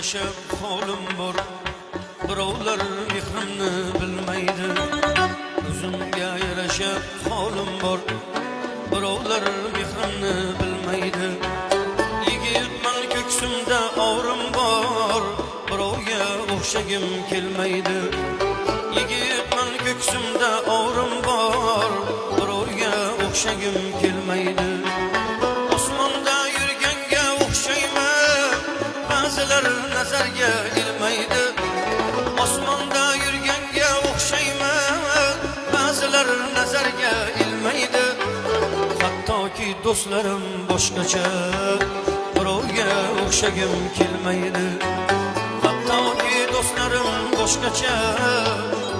yarashib holim bor, birovlar mehrimni bilmaydi. O'zimga yarashib holim bor, birovlar mehrimni bilmaydi. Yigitman ko'ksimda orim bor, birovga o'xshagim kelmaydi. Yigitman ko'ksimda orim bor, birovga o'xshagim kelmaydi. Osmonda yurganga o'xshayman, ba'zilar nazarga ilmaydi. Osmonda yurganga o'xshayman, ba'zilar nazarga ilmaydi. Hattoki do'stlarim boshqacha, birovga o'xshagim kelmaydi. Hattoki do'stlarim boshqacha,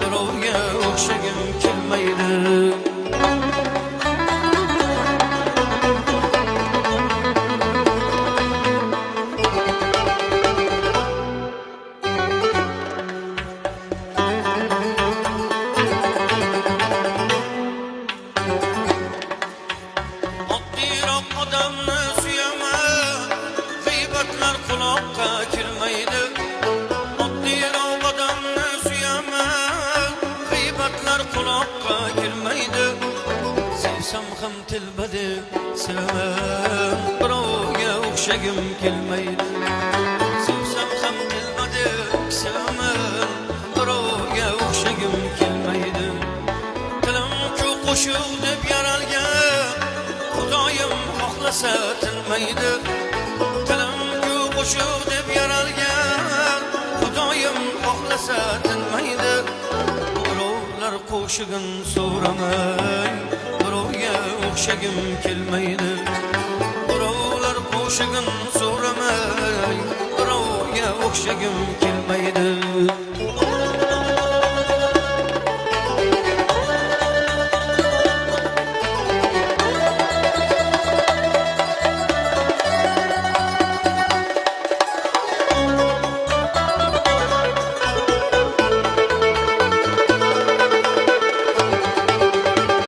birovga o'xshagim kelmaydi. Oddiroq odamni suyaman, g'iybatlar quloqqa kirmaydi. Oddiroq odamni suyaman, g'iybatlar quloqqa kirmaydi. Sevsam ham tilbadi sevaman, birovga o'xshagim kelmaydi. Sevsam ham tilbadi sevaman, birovga o'xshagim kelmaydi. Tilim-ku qo'shiq deb yaralgan, Xudoyim xohlasa tinmaydi. Tilim-ku qo'shiq deb yaralgan, Xudoyim xohlasa tinmaydi. Birovlar qo'shig'in so'ramay, birovga o'xshagim kelmaydi. Birovlar qo'shig'in so'ramay, birovga o'xshagim kelmaydi.